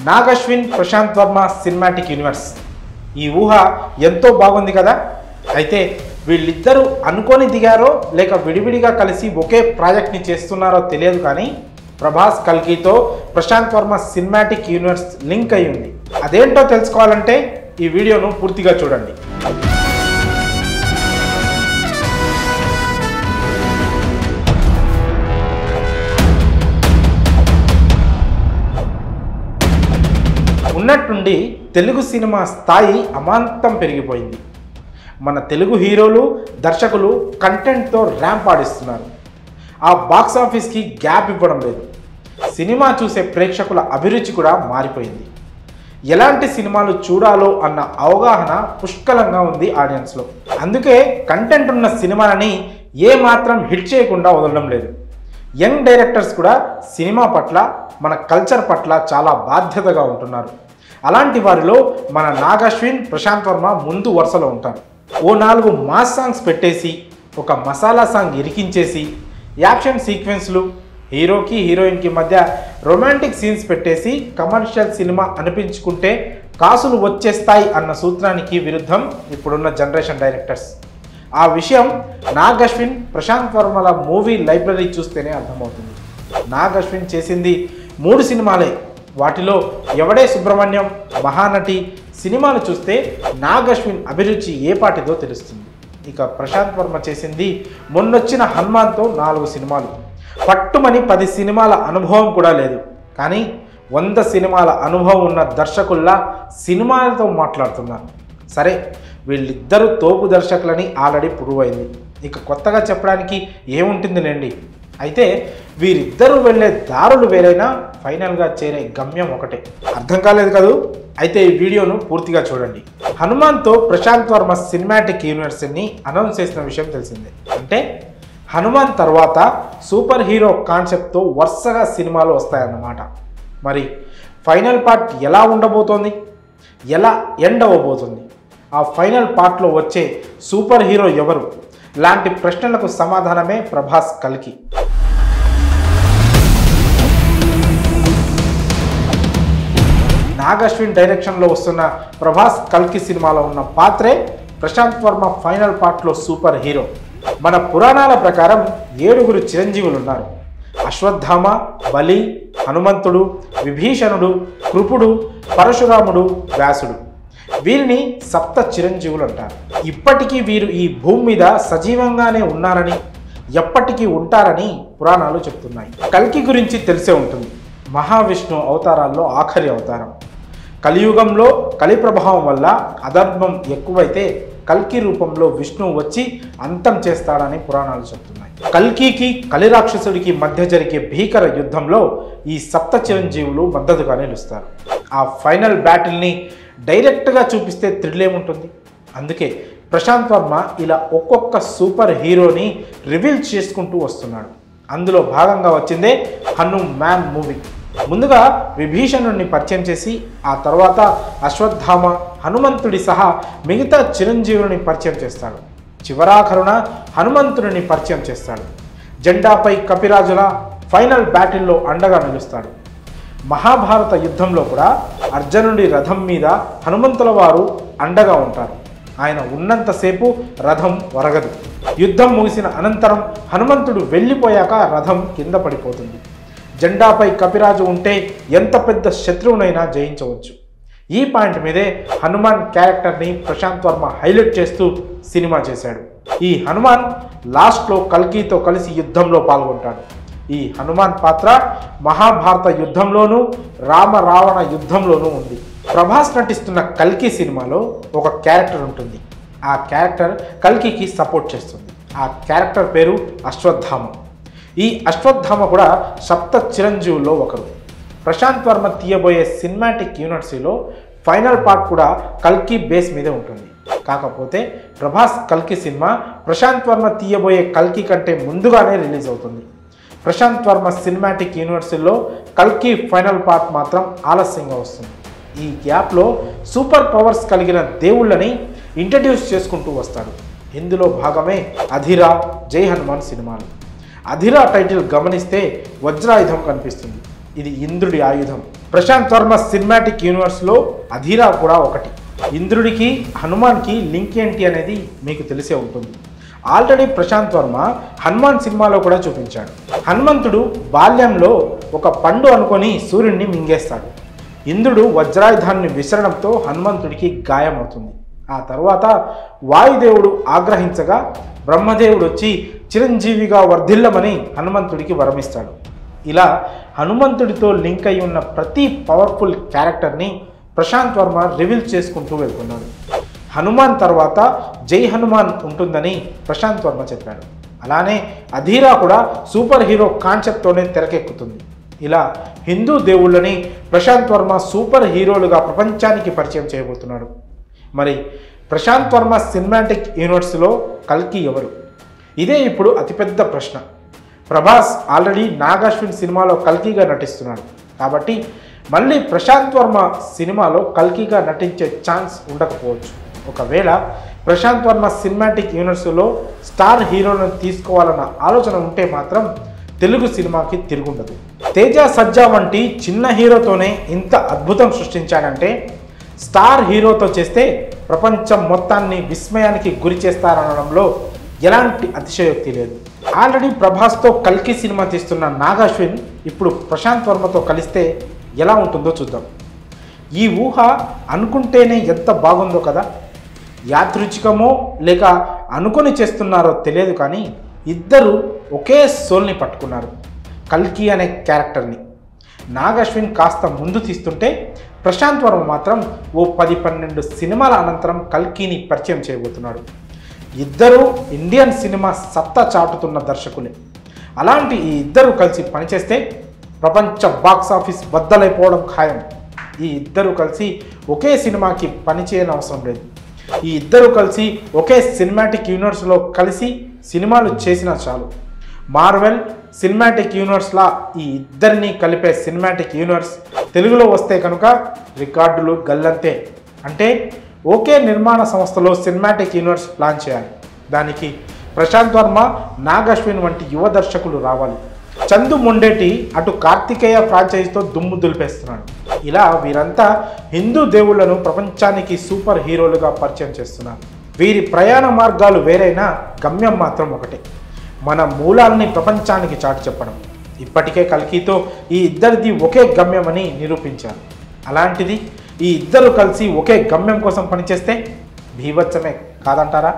Nag Ashwin, Prashant Varma cinematic universe. ఈ ఊహ ఎంతో బాగుంది కదా. అయితే వీళ్ళిద్దరూ అనుకొని దిగారో లేక విడివిడిగా కలిసి ఒకే ప్రాజెక్ట్ని చేస్తున్నారో తెలియదు, కానీ ప్రభాస్ కల్కితో Prashanth Varma cinematic universe link అయి ఉంది. అదేంటో తెలుసుకోవాలంటే ఈ వీడియోను పూర్తిగా చూడండి. ఉన్నట్టుండి తెలుగు సినిమా స్థాయి అమాంతం పెరిగిపోయింది. మన తెలుగు హీరోలు, దర్శకులు కంటెంట్తో ర్యాంప్ ఆడిస్తున్నారు. ఆ బాక్స్ ఆఫీస్కి గ్యాప్ ఇవ్వడం లేదు. సినిమా చూసే ప్రేక్షకుల అభిరుచి కూడా మారిపోయింది. ఎలాంటి సినిమాలు చూడాలో అన్న అవగాహన పుష్కలంగా ఉంది ఆడియన్స్లో. అందుకే కంటెంట్ ఉన్న సినిమాలని ఏమాత్రం హిట్ చేయకుండా వదలడం లేదు. యంగ్ డైరెక్టర్స్ కూడా సినిమా పట్ల, మన కల్చర్ పట్ల చాలా బాధ్యతగా ఉంటున్నారు. అలాంటి వారిలో మన నాగ్ అశ్విన్, ప్రశాంత్ వర్మ ముందు వరుసలో ఉంటారు. ఓ 4 మాస్ సాంగ్స్ పెట్టేసి, ఒక మసాలా సాంగ్ ఇరికించేసి, యాక్షన్ సీక్వెన్స్లు, హీరోకి హీరోయిన్కి మధ్య రొమాంటిక్ సీన్స్ పెట్టేసి కమర్షియల్ సినిమా అనిపించుకుంటే కాసులు వచ్చేస్తాయి అన్న సూత్రానికి విరుద్ధం ఇప్పుడున్న జనరేషన్ డైరెక్టర్స్. ఆ విషయం నాగ్ అశ్విన్, ప్రశాంత్ వర్మల మూవీ లైబ్రరీ చూస్తేనే అర్థమవుతుంది. నాగ్ అశ్విన్ చేసింది 3 సినిమాలే. వాటిలో ఎవడే సుబ్రహ్మణ్యం, మహానటి సినిమాలు చూస్తే నాగ్ అశ్విన్ అభిరుచి ఏ పాటిదో తెలుస్తుంది. ఇక ప్రశాంత్ వర్మ చేసింది మొన్నొచ్చిన హనుమాన్తో 4 సినిమాలు. పట్టుమని 10 సినిమాల అనుభవం కూడా లేదు, కానీ 100 సినిమాల అనుభవం ఉన్న దర్శకుల్లా సినిమాలతో మాట్లాడుతున్నారు. సరే, వీళ్ళిద్దరూ తోపు దర్శకులని ఆల్రెడీ ప్రూవ్ అయింది. ఇక కొత్తగా చెప్పడానికి ఏముంటుందిలేండి. అయితే వీరిద్దరూ వెళ్ళే దారులు వేరైనా ఫైనల్గా చేరే గమ్యం ఒకటే. అర్థం కాలేదు కదూ? అయితే ఈ వీడియోను పూర్తిగా చూడండి. హనుమాన్తో ప్రశాంత్ వర్మ సినిమాటిక్ యూనివర్స్ని అనౌన్స్ చేసిన విషయం తెలిసిందే. అంటే హనుమాన్ తర్వాత సూపర్ హీరో కాన్సెప్ట్తో వరుసగా సినిమాలు వస్తాయన్నమాట. మరి ఫైనల్ పార్ట్ ఎలా ఉండబోతోంది, ఎలా ఎండ్ అవ్వబోతుంది, ఆ ఫైనల్ పార్ట్లో వచ్చే సూపర్ హీరో ఎవరు లాంటి ప్రశ్నలకు సమాధానమే ప్రభాస్ కల్కి. నాగ్ అశ్విన్ డైరెక్షన్లో వస్తున్న ప్రభాస్ కల్కి సినిమాలో ఉన్న పాత్రే ప్రశాంత్ వర్మ ఫైనల్ పార్ట్లో సూపర్ హీరో. మన పురాణాల ప్రకారం 7 చిరంజీవులు ఉన్నారు. అశ్వత్థామ, బలి, హనుమంతుడు, విభీషణుడు, కృపుడు, పరశురాముడు, వ్యాసుడు. వీరిని 7 చిరంజీవులు అంటారు. ఇప్పటికీ వీరు ఈ భూమి మీద సజీవంగానే ఉన్నారని, ఎప్పటికీ ఉంటారని పురాణాలు చెప్తున్నాయి. కల్కి గురించి తెలిసే ఉంటుంది. మహావిష్ణు అవతారాల్లో ఆఖరి అవతారం. కలియుగంలో కలి ప్రభావం వల్ల అధర్మం ఎక్కువైతే కల్కి రూపంలో విష్ణువు వచ్చి అంతం చేస్తాడని పురాణాలు చెప్తున్నాయి. కల్కికి, కలి రాక్షసుడికి మధ్య జరిగే భీకర యుద్ధంలో ఈ 7 చిరంజీవులు మద్దతుగా నిలుస్తారు. ఆ ఫైనల్ బ్యాటిల్ని డైరెక్ట్గా చూపిస్తే థ్రిల్ ఏముంటుంది. అందుకే ప్రశాంత్ వర్మ ఇలా ఒక్కొక్క సూపర్ హీరోని రివీల్ చేసుకుంటూ వస్తున్నాడు. అందులో భాగంగా వచ్చిందే హనుమాన్ మూవీ. ముందుగా విభీషణుడిని పరిచయం చేసి, ఆ తర్వాత అశ్వత్థామ, హనుమంతుడి సహా మిగతా చిరంజీవులని పరిచయం చేస్తాడు. చివరాఖరున హనుమంతుడిని పరిచయం చేస్తాడు. జెండాపై కపిరాజుల ఫైనల్ బ్యాటిల్లో అండగా నిలుస్తాడు. మహాభారత యుద్ధంలో కూడా అర్జునుడి రథం మీద హనుమంతుల వారు అండగా ఉంటారు. ఆయన ఉన్నంతసేపు రథం వరగదు. యుద్ధం ముగిసిన అనంతరం హనుమంతుడు వెళ్ళిపోయాక రథం కింద పడిపోతుంది. జెండాపై కపిరాజు ఉంటే ఎంత పెద్ద శత్రువునైనా జయించవచ్చు. ఈ పాయింట్ మీదే హనుమాన్ క్యారెక్టర్ని ప్రశాంత్ వర్మ హైలైట్ చేస్తూ సినిమా చేశాడు. ఈ హనుమాన్ లాస్ట్లో కల్కితో కలిసి యుద్ధంలో పాల్గొంటాడు. ఈ హనుమాన్ పాత్ర మహాభారత యుద్ధంలోనూ, రామ రావణ యుద్ధంలోనూ ఉంది. ప్రభాస్ నటిస్తున్న కల్కి సినిమాలో ఒక క్యారెక్టర్ ఉంటుంది. ఆ క్యారెక్టర్ కల్కికి సపోర్ట్ చేస్తుంది. ఆ క్యారెక్టర్ పేరు అశ్వత్థామ. ఈ అశ్వత్థామ కూడా 7 చిరంజీవుల్లో ఒకరు. ప్రశాంత్ వర్మ తీయబోయే సినిమాటిక్ యూనివర్సిటీలో ఫైనల్ పార్ట్ కూడా కల్కి బేస్ మీదే ఉంటుంది. కాకపోతే ప్రభాస్ కల్కి సినిమా ప్రశాంత్ వర్మ తీయబోయే కల్కి కంటే ముందుగానే రిలీజ్ అవుతుంది. ప్రశాంత్ వర్మ సినిమాటిక్ యూనివర్సిటీలో కల్కి ఫైనల్ పార్ట్ మాత్రం ఆలస్యంగా వస్తుంది. ఈ గ్యాప్లో సూపర్ పవర్స్ కలిగిన దేవుళ్ళని ఇంట్రడ్యూస్ చేసుకుంటూ వస్తాడు. ఇందులో భాగమే అధిరా, జై హనుమాన్ సినిమాలు. అధిరా టైటిల్ గమనిస్తే వజ్రాయుధం కనిపిస్తుంది. ఇది ఇంద్రుడి ఆయుధం. ప్రశాంత్ వర్మ సినిమాటిక్ యూనివర్స్లో అధీరా కూడా ఒకటి. ఇంద్రుడికి హనుమాన్కి లింక్ ఏంటి అనేది మీకు తెలిసే ఉంటుంది. ఆల్రెడీ ప్రశాంత్ వర్మ హనుమాన్ సినిమాలో కూడా చూపించాడు. హనుమంతుడు బాల్యంలో ఒక పండు అనుకొని సూర్యుడిని మింగేస్తాడు. ఇంద్రుడు వజ్రాయుధాన్ని విసరడంతో హనుమంతుడికి గాయమవుతుంది. ఆ తర్వాత వాయుదేవుడు ఆగ్రహించగా బ్రహ్మదేవుడు వచ్చి చిరంజీవిగా వర్ధిల్లమని హనుమంతుడికి వరమిస్తాడు. ఇలా హనుమంతుడితో లింక్ అయి ఉన్న ప్రతి పవర్ఫుల్ క్యారెక్టర్ని ప్రశాంత్ వర్మ రివీల్ చేసుకుంటూ వెళ్తున్నాడు. హనుమాన్ తర్వాత జై హనుమాన్ ఉంటుందని ప్రశాంత్ వర్మ చెప్పాడు. అలానే అధీరా కూడా సూపర్ హీరో కాన్సెప్ట్తోనే తెరకెక్కుతుంది. ఇలా హిందూ దేవుళ్ళని ప్రశాంత్ వర్మ సూపర్ హీరోలుగా ప్రపంచానికి పరిచయం చేయబోతున్నాడు. మరి ప్రశాంత్ వర్మ సినిమాటిక్ యూనివర్స్లో కల్కి ఎవరు? ఇదే ఇప్పుడు అతిపెద్ద ప్రశ్న. ప్రభాస్ ఆల్రెడీ నాగాశ్విన్ సినిమాలో కల్కిగా నటిస్తున్నాడు. కాబట్టి మళ్ళీ ప్రశాంత్ వర్మ సినిమాలో కల్కిగా నటించే ఛాన్స్ ఉండకపోవచ్చు. ఒకవేళ ప్రశాంత్ వర్మ సినిమాటిక్ యూనివర్స్లో స్టార్ హీరోలను తీసుకోవాలన్న ఆలోచన ఉంటే మాత్రం తెలుగు సినిమాకి తిరుగుండదు. తేజ సజ్జా వంటి చిన్న హీరోతోనే ఇంత అద్భుతం సృష్టించాడంటే స్టార్ హీరోతో చేస్తే ప్రపంచం మొత్తాన్ని విస్మయానికి గురి చేస్తారనడంలో ఎలాంటి అతిశయోక్తి లేదు. ఆల్రెడీ ప్రభాస్తో కల్కి సినిమా తీస్తున్న నాగాశ్విన్ ఇప్పుడు ప్రశాంత్ వర్మతో కలిస్తే ఎలా ఉంటుందో చూద్దాం. ఈ ఊహ అనుకుంటేనే ఎంత బాగుందో కదా. యాదృచ్ఛికమో లేక అనుకొని చేస్తున్నారో తెలియదు, కానీ ఇద్దరు ఒకే సోల్ని పట్టుకున్నారు, కల్కి అనే క్యారెక్టర్ని. నాగాశ్విన్ కాస్త ముందు తీస్తుంటే ప్రశాంత్ వర్మ మాత్రం ఓ 10-12 సినిమాల అనంతరం కల్కిని పరిచయం చేయబోతున్నాడు. ఇద్దరు ఇండియన్ సినిమా సత్తా చాటుతున్న దర్శకులే. అలాంటి ఈ ఇద్దరు కలిసి పనిచేస్తే ప్రపంచ బాక్స్ ఆఫీస్ బద్దలైపోవడం ఖాయం. ఈ ఇద్దరు కలిసి ఒకే సినిమాకి పనిచేయని అవసరం లేదు. ఈ ఇద్దరు కలిసి ఒకే సినిమాటిక్ యూనివర్స్లో కలిసి సినిమాలు చేసినా చాలు. మార్వెల్ సినిమాటిక్ యూనివర్స్లా ఈ ఇద్దరిని కలిపే సినిమాటిక్ యూనివర్స్ తెలుగులో వస్తే కనుక రికార్డులు గల్లంతే. అంటే ఒకే నిర్మాణ సంస్థలో సినిమాటిక్ యూనివర్స్ ప్లాన్ చేయాలి. దానికి ప్రశాంత్ వర్మ, నాగాశ్విన్ వంటి యువ దర్శకులు రావాలి. చందు మొండేటి అటు కార్తికేయ ఫ్రాంచైజీతో దుమ్ము దులిపేస్తున్నాడు. ఇలా వీరంతా హిందూ దేవుళ్లను ప్రపంచానికి సూపర్ హీరోలుగా పరిచయం చేస్తున్నారు. వీరి ప్రయాణ మార్గాలు వేరైనా గమ్యం మాత్రం ఒకటే, మన మూలాల్ని ప్రపంచానికి చాటి చెప్పడం. ఇప్పటికే కల్కితో ఈ ఇద్దరిది ఒకే గమ్యమని నిరూపించారు. అలాంటిది ఈ ఇద్దరు కలిసి ఒకే గమ్యం కోసం పనిచేస్తే బీభత్సమే కాదంటారా?